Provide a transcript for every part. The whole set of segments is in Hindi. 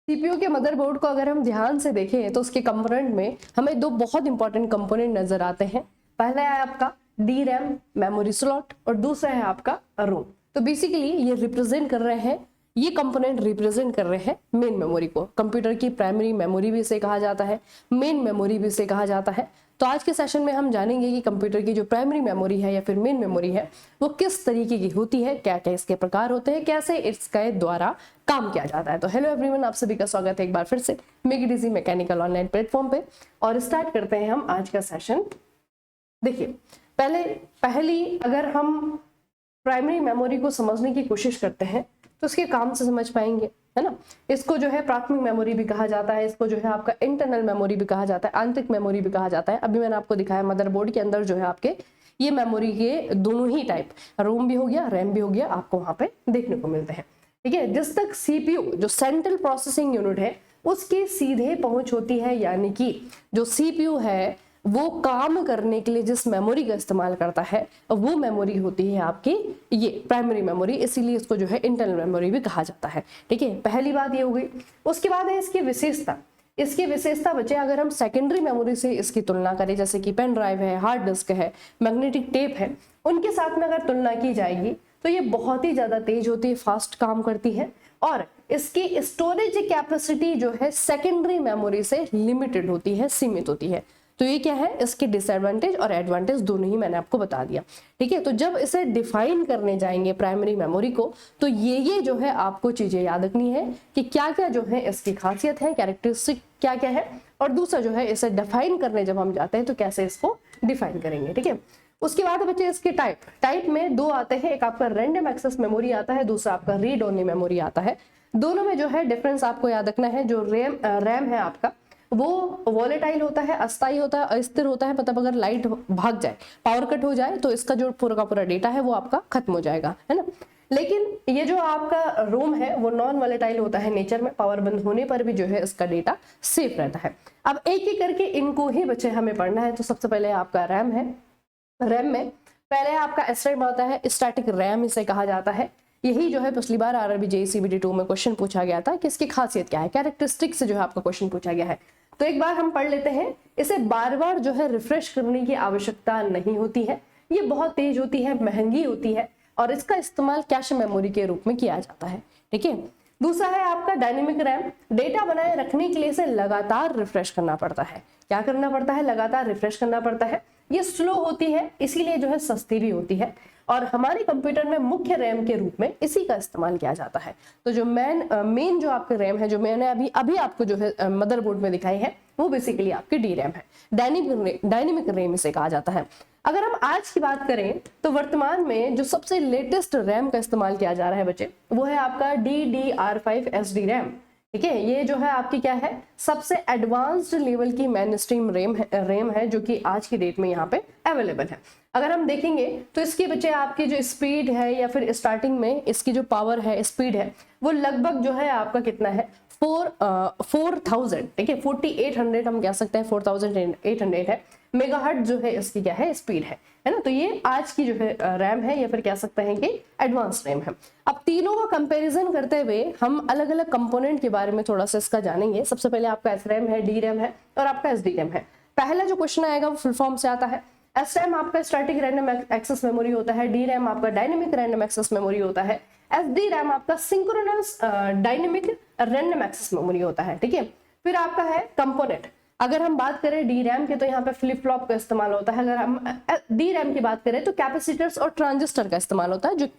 सीपीयू के मदरबोर्ड को अगर हम ध्यान से देखें तो उसके कंपोनेंट में हमें दो बहुत इंपॉर्टेंट कंपोनेंट नजर आते हैं। पहला है आपका डी रैम मेमोरी स्लॉट और दूसरा है आपका रोम। तो बेसिकली ये रिप्रेजेंट कर रहे हैं, ये कंपोनेंट रिप्रेजेंट कर रहे हैं मेन मेमोरी को। कंप्यूटर की प्राइमरी मेमोरी भी इसे कहा जाता है, मेन मेमोरी भी इसे कहा जाता है। तो आज के सेशन में हम जानेंगे कि कंप्यूटर की जो प्राइमरी मेमोरी है या फिर मेन मेमोरी है वो किस तरीके की होती है, क्या क्या इसके प्रकार होते हैं, कैसे इसके द्वारा काम किया जाता है। तो हेलो एवरीवन, आप सभी का स्वागत है एक बार फिर से make it easy mechanical online platform पे। और स्टार्ट करते हैं हम आज का सेशन। देखिए, पहली अगर हम प्राइमरी मेमोरी को समझने की कोशिश करते हैं तो उसके काम से समझ पाएंगे, है ना। इसको जो है प्राथमिक मेमोरी भी कहा जाता है, इसको जो है आपका इंटरनल मेमोरी भी कहा जाता है, आंतरिक मेमोरी भी कहा जाता है। अभी मैंने आपको दिखाया मदरबोर्ड के अंदर जो है आपके ये मेमोरी के दोनों ही टाइप, रोम भी हो गया, रैम भी हो गया, आपको वहां पे देखने को मिलते हैं। ठीक है, जिस तक सीपीयू जो सेंट्रल प्रोसेसिंग यूनिट है उसकी सीधे पहुंच होती है, यानी कि जो सीपीयू है वो काम करने के लिए जिस मेमोरी का इस्तेमाल करता है वो मेमोरी होती है आपकी ये प्राइमरी मेमोरी, इसीलिए इसको जो है इंटरनल मेमोरी भी कहा जाता है। ठीक है, पहली बात ये हो गई। उसके बाद है इसकी विशेषता। इसकी विशेषता बचे अगर हम सेकेंडरी मेमोरी से इसकी तुलना करें, जैसे कि पेन ड्राइव है, हार्ड डिस्क है, मैग्नेटिक टेप है, उनके साथ में अगर तुलना की जाएगी तो ये बहुत ही ज्यादा तेज होती है, फास्ट काम करती है और इसकी स्टोरेज कैपेसिटी जो है सेकेंडरी मेमोरी से लिमिटेड होती है, सीमित होती है। तो ये क्या है, इसके डिसएडवांटेज और एडवांटेज दोनों ही मैंने आपको बता दिया। ठीक है, तो जब इसे डिफाइन करने जाएंगे प्राइमरी मेमोरी को तो ये जो है आपको चीजें याद रखनी है कि क्या क्या जो है इसकी खासियत है, कैरेक्टरिस्टिक क्या क्या है, और दूसरा जो है इसे डिफाइन करने जब हम जाते हैं तो कैसे इसको डिफाइन करेंगे। ठीक है, उसके बाद बच्चे इसके टाइप में दो आते हैं, एक आपका रैंडम एक्सेस मेमोरी आता है, दूसरा आपका रीड ओनली मेमोरी आता है। दोनों में जो है डिफरेंस आपको याद रखना है। जो रैम है आपका वो वॉलेटाइल होता है, अस्थायी होता है, अस्थिर होता है। मतलब अगर लाइट भाग जाए, पावर कट हो जाए तो इसका जो पूरा का पूरा डेटा है वो आपका खत्म हो जाएगा, है ना। लेकिन ये जो आपका रोम है वो नॉन वॉलेटाइल होता है नेचर में, पावर बंद होने पर भी जो है इसका डेटा सेफ रहता है। अब एक एक करके इनको ही बच्चे हमें पढ़ना है। तो सबसे पहले आपका रैम है। रैम में पहले आपका एसरैम आता है, स्टैटिक रैम इसे कहा जाता है। यही जो है पिछली बार आरआरबी जेईई सीबीटी 2 में क्वेश्चन पूछा गया था कि इसकी खासियत क्या है, कैरेक्टरिस्टिक से जो है आपका क्वेश्चन पूछा गया है। तो एक बार हम पढ़ लेते हैं। इसे बार बार जो है रिफ्रेश करने की आवश्यकता नहीं होती है, ये बहुत तेज होती है, महंगी होती है और इसका इस्तेमाल कैश मेमोरी के रूप में किया जाता है। ठीक है, दूसरा है आपका डायनेमिक रैम। डेटा बनाए रखने के लिए इसे लगातार रिफ्रेश करना पड़ता है। क्या करना पड़ता है, लगातार रिफ्रेश करना पड़ता है। ये स्लो होती है, इसीलिए जो है सस्ती भी होती है और हमारे कंप्यूटर में मुख्य रैम के रूप में इसी का इस्तेमाल किया जाता है। तो जो मेन जो आपके रैम है, जो मैंने अभी आपको जो है मदरबोर्ड में दिखाई है, वो बेसिकली आपकी डी रैम है। डायनेमिक रैम इसे कहा जाता है। अगर हम आज की बात करें तो वर्तमान में जो सबसे लेटेस्ट रैम का इस्तेमाल किया जा रहा है बच्चे, वो है आपका DDR5 SD रैम। ठीक है, ये जो है आपकी क्या है, सबसे एडवांस्ड लेवल की मेन स्ट्रीम रैम है जो कि आज की डेट में यहाँ पे अवेलेबल है। अगर हम देखेंगे तो इसके बच्चे आपकी जो स्पीड है या फिर स्टार्टिंग में इसकी जो पावर है, स्पीड है, वो लगभग जो है आपका कितना है, 4000। ठीक है, 4800 हम कह सकते हैं, 4800 है मेगाहर्ट्ज जो है इसकी क्या है, स्पीड है ना। तो ये आज की जो है रैम है या फिर कह सकते हैं कि एडवांस रैम है। अब तीनों का कंपैरिजन करते हुए हम अलग अलग कंपोनेंट के बारे में थोड़ा सा इसका जानेंगे। सबसे पहले आपका एसरैम है, डी रैम है और आपका एसडी रैम है। पहला जो क्वेश्चन आएगा वो फुल फॉर्म से आता है। एसरैम आपका स्टैटिक रैंडम एक्सेस मेमोरी होता है, डी रैम आपका डायनेमिक रैंडम एक्सेस मेमोरी होता है, एसडी रैम आपका synchronous dynamic random access memory होता है। ठीक है, फिर आपका है कंपोनेंट। अगर हम बात करें डी रैम की तो यहाँ पे फ्लिप फ्लॉप का इस्तेमाल होता है। अगर हम डी रैम की बात करें तो कैपेसिटर्स और ट्रांजिस्टर का इस्तेमाल होता है,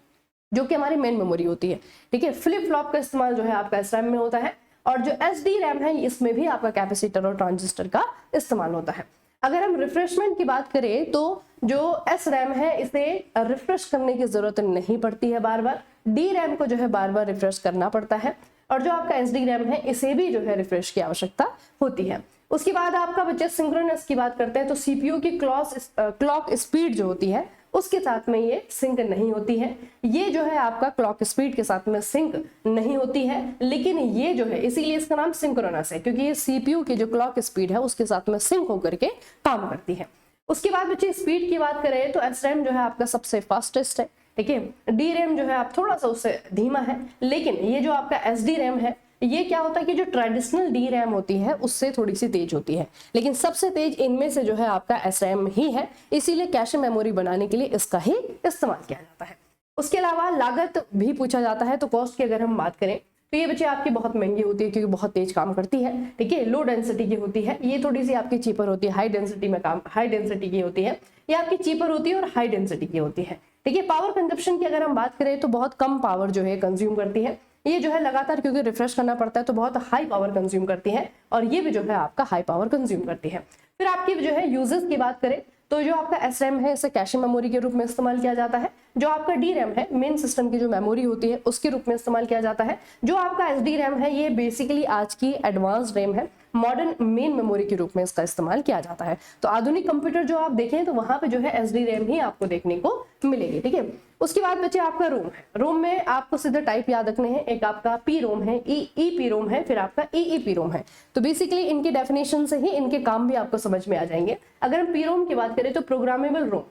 जो कि हमारी मेन मेमोरी होती है। ठीक है, फ्लिप फ्लॉप का इस्तेमाल जो है आपका एसरैम में होता है और जो एसडी रैम है इसमें भी आपका कैपेसिटर और ट्रांजिस्टर का इस्तेमाल होता है। अगर हम रिफ्रेशमेंट की बात करें तो जो एस रैम है इसे रिफ्रेश करने की जरूरत नहीं पड़ती है बार बार, डी रैम को जो है बार बार रिफ्रेश करना पड़ता है और जो आपका एसडी रैम है इसे भी जो है रिफ्रेश की आवश्यकता होती है। उसके बाद आपका बच्चे सिंक्रोनस की बात करते हैं तो सीपीयू की क्लॉक स्पीड जो होती है उसके साथ में ये सिंक नहीं होती है। ये जो है आपका क्लॉक स्पीड के साथ में सिंक नहीं होती है, लेकिन ये जो है इसीलिए इसका नाम सिंक्रोनस है, क्योंकि ये सीपीयू की जो क्लॉक स्पीड है उसके साथ में सिंक होकर के काम करती है। उसके बाद बच्चे स्पीड की बात करें तो एसरैम जो है आपका सबसे फास्टेस्ट है। ठीक है, डी रैम जो है आप थोड़ा सा उससे धीमा है, लेकिन ये जो आपका एसडी रैम है ये क्या होता है कि जो ट्रेडिशनल डी रैम होती है उससे थोड़ी सी तेज होती है, लेकिन सबसे तेज इनमें से जो है आपका SRAM ही है, इसीलिए कैश मेमोरी बनाने के लिए इसका ही इस्तेमाल किया जाता है। उसके अलावा लागत भी पूछा जाता है, तो कॉस्ट की अगर हम बात करें तो ये बच्चे आपकी बहुत महंगी होती है क्योंकि बहुत तेज काम करती है, ठीक है, लो डेंसिटी की होती है। ये थोड़ी सी आपकी चीपर होती है, हाई डेंसिटी की होती है। ये आपकी चीपर होती है और हाई डेंसिटी की होती है, ठीक है। पावर कंजप्शन की अगर हम बात करें तो बहुत कम पावर जो है कंज्यूम करती है। ये जो है लगातार क्योंकि रिफ्रेश करना पड़ता है तो बहुत हाई पावर कंज्यूम करती है, और ये भी जो है आपका हाई पावर कंज्यूम करती है। फिर आपकी जो है यूजेस की बात करें तो जो आपका SRAM है इसे कैश मेमोरी के रूप में इस्तेमाल किया जाता है। जो आपका DRAM है मेन सिस्टम की जो मेमोरी होती है उसके रूप में इस्तेमाल किया जाता है। जो आपका SDRAM है ये बेसिकली आज की एडवांस रैम है, मॉडर्न मेन मेमोरी के रूप में इसका इस्तेमाल किया जाता है। तो आधुनिक कंप्यूटर जो आप देखें तो वहां पे जो है SDRAM ही आपको देखने को मिलेगी, ठीक है। उसके बाद बच्चे आपका रोम है। रोम में आपको सीधे टाइप याद रखने हैं, एक आपका PROM है, EEPROM है, फिर आपका EEPROM है। तो बेसिकली इनके डेफिनेशन से ही इनके काम भी आपको समझ में आ जाएंगे। अगर हम PROM की बात करें तो प्रोग्रामेबल रोम,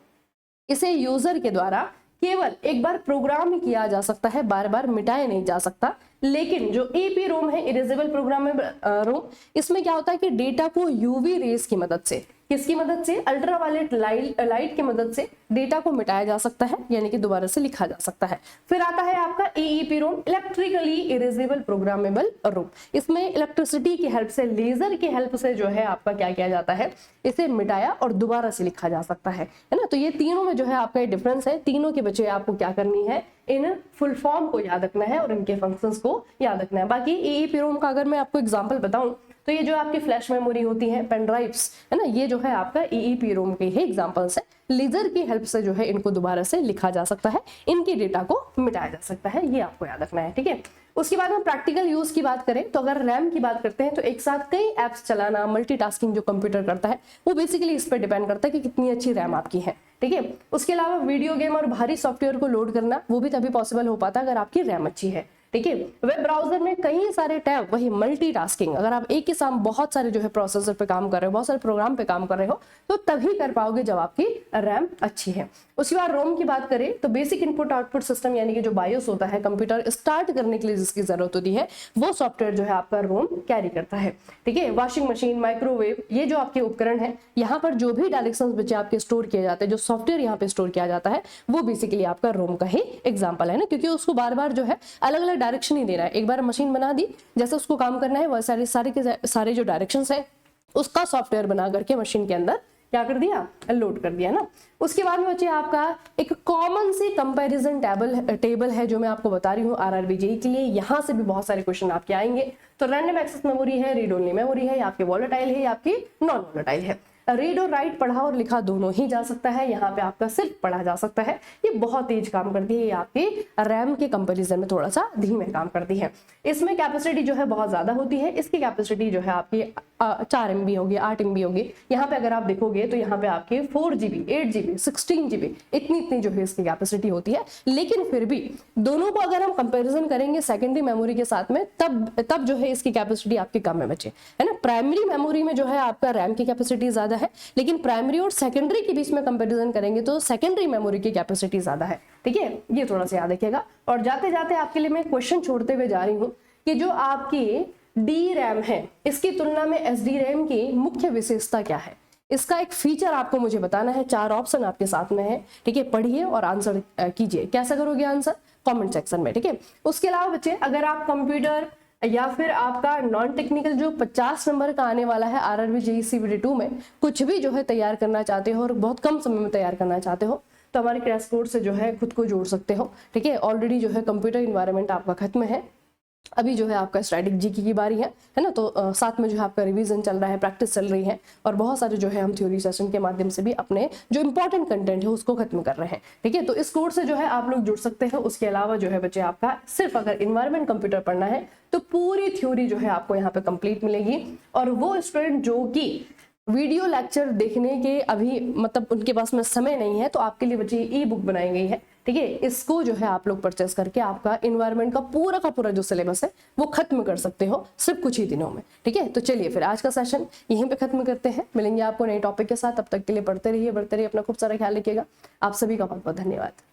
इसे यूजर के द्वारा केवल एक बार प्रोग्राम किया जा सकता है, बार बार मिटाया नहीं जा सकता। लेकिन जो EEPROM है, इरेजेबल प्रोग्रामेबल रोम, इसमें क्या होता है कि डेटा को UV रेज की मदद से, किसकी मदद से, अल्ट्रावायलेट लाइट की मदद से डेटा को मिटाया जा सकता है, यानी कि दोबारा से लिखा जा सकता है। फिर आता है आपका EEPROM, इलेक्ट्रिकली इरेजेबल प्रोग्रामेबल रोम। इसमें इलेक्ट्रिसिटी की हेल्प से, लेजर की हेल्प से जो है आपका क्या किया जाता है, इसे मिटाया और दोबारा से लिखा जा सकता है ना। तो ये तीनों में जो है आपका डिफरेंस है। तीनों के बच्चे आपको क्या करनी है, इन फुल फॉर्म को याद रखना है और इनके फंक्शंस को याद रखना है। बाकी EEPROM का अगर मैं आपको एग्जांपल बताऊं तो ये जो आपकी फ्लैश मेमोरी होती है, पेन ड्राइव्स है ना, ये जो है आपका EEPROM के ही एग्जांपल्स है। लेजर की हेल्प से जो है इनको दोबारा से लिखा जा सकता है, इनके डेटा को मिटाया जा सकता है, ये आपको याद रखना है, ठीक है। उसके बाद हम प्रैक्टिकल यूज की बात करें तो अगर रैम की बात करते हैं तो एक साथ कई एप्स चलाना, मल्टीटास्किंग जो कंप्यूटर करता है वो बेसिकली इस पर डिपेंड करता है कि कितनी अच्छी रैम आपकी है, ठीक है। उसके अलावा वीडियो गेम और भारी सॉफ्टवेयर को लोड करना वो भी तभी पॉसिबल हो पाता है अगर आपकी रैम अच्छी है, ठीक है। वेब ब्राउजर में कई सारे टैब, वही मल्टीटास्किंग, अगर आप एक ही साथ बहुत सारे जो है प्रोसेसर पे काम कर रहे हो, बहुत सारे प्रोग्राम पे काम कर रहे हो तो तभी कर पाओगे जब आपकी रैम अच्छी है। उसके बाद रोम की बात करें तो बेसिक इनपुट आउटपुट सिस्टम, यानी कि जो बायोस होता है कंप्यूटर स्टार्ट करने के लिए जिसकी जरूरत होती है, वो सॉफ्टवेयर जो है आपका रोम कैरी करता है, ठीक है। वॉशिंग मशीन, माइक्रोवेव, ये जो आपके उपकरण है, यहाँ पर जो भी डायरेक्शंस बच्चे आपके स्टोर किए जाते हैं, जो सॉफ्टवेयर यहाँ पे स्टोर किया जाता है, वो बेसिकली आपका रोम का ही एग्जाम्पल है ना, क्योंकि उसको बार बार जो है अलग अलग डायरेक्शन ही दे रहा है। एक बार मशीन बना दी, जैसे उसको काम करना है वह सारे जो डायरेक्शंस है उसका सॉफ्टवेयर बना करके मशीन के अंदर क्या कर दिया, लोड कर दिया ना। उसके बाद में बच्चे आपका एक कॉमन सी कंपैरिजन टेबल है जो मैं आपको बता रही हूँ RRB JEE के लिए। यहाँ से भी बहुत सारे क्वेश्चन आपके आएंगे। तो रैंडम एक्सेस मेमोरी है, रीड ओनली मेमोरी है, या आपकी वॉलेटाइल है या आपकी नॉन वॉलेटाइल है। रीड और राइट, पढ़ा और लिखा दोनों ही जा सकता है, यहाँ पे आपका सिर्फ पढ़ा जा सकता है। ये बहुत तेज काम करती है, ये आपकी रैम के कंपैरिजन में थोड़ा सा धीमे काम करती है। इसमें कैपेसिटी जो है बहुत ज्यादा होती है, इसकी कैपेसिटी जो है आपकी 4 MB होगी, 8 MB होगी। यहाँ पे अगर आप देखोगे तो यहाँ पे आपके 4 GB, 8 GB, 16 GB इतनी जो है इसकी कैपेसिटी होती है। लेकिन फिर भी दोनों को अगर हम कंपेरिजन करेंगे सेकेंडरी मेमोरी के साथ में, तब जो है इसकी कैपेसिटी आपकी कम है बच्चे, है ना। प्राइमरी मेमोरी में जो है आपका रैम की कैपेसिटी ज्यादा है, लेकिन प्राइमरी और सेकेंडरी के बीच में कंपैरिजन करेंगे तो सेकेंडरी मेमोरी की कैपेसिटी ज्यादा है, ठीक है। ये थोड़ा सा याद रखिएगा। और जाते जाते आपके लिए मैं क्वेश्चन छोड़ते हुए जा रही हूँ कि जो आपकी DRAM है इसकी तुलना में SDRAM की मुख्य विशेषता क्या है, इसका एक फीचर आपको मुझे बताना है। 4 ऑप्शन आपके साथ में है, ठीक है। पढ़िए और आंसर कीजिए। कैसा करोगे आंसर, कमेंट सेक्शन में, ठीक है। उसके अलावा बच्चे अगर आप कंप्यूटर या फिर आपका नॉन टेक्निकल जो 50 नंबर का आने वाला है RRB JEE CBT 2 में कुछ भी जो है तैयार करना चाहते हो और बहुत कम समय में तैयार करना चाहते हो तो हमारे क्रैश कोर्स से जो है खुद को जोड़ सकते हो, ठीक है। ऑलरेडी जो है कंप्यूटर इन्वायरमेंट आपका खत्म है, अभी जो है आपका स्टैटिक जीके की बारी है ना। तो साथ में जो है आपका रिवीजन चल रहा है, प्रैक्टिस चल रही है और बहुत सारे जो है हम थ्योरी सेशन के माध्यम से भी अपने जो इंपॉर्टेंट कंटेंट है उसको खत्म कर रहे हैं, ठीक है। तो इस कोर्स से जो है आप लोग जुड़ सकते हैं। उसके अलावा जो है बच्चे आपका सिर्फ अगर इन्वायरमेंट कंप्यूटर पढ़ना है तो पूरी थ्योरी जो है आपको यहाँ पे कंप्लीट मिलेगी। और वो स्टूडेंट जो कि वीडियो लेक्चर देखने के अभी मतलब उनके पास में समय नहीं है तो आपके लिए बच्चे ई बुक बनाई गई है, ठीक है। इसको जो है आप लोग परचेस करके आपका इन्वायरमेंट का पूरा जो सिलेबस है वो खत्म कर सकते हो सिर्फ कुछ ही दिनों में, ठीक है। तो चलिए फिर आज का सेशन यहीं पे खत्म करते हैं, मिलेंगे आपको नए टॉपिक के साथ। तब तक के लिए पढ़ते रहिए, बढ़ते रहिए, अपना खूब सारा ख्याल रखिएगा। आप सभी का बहुत बहुत धन्यवाद।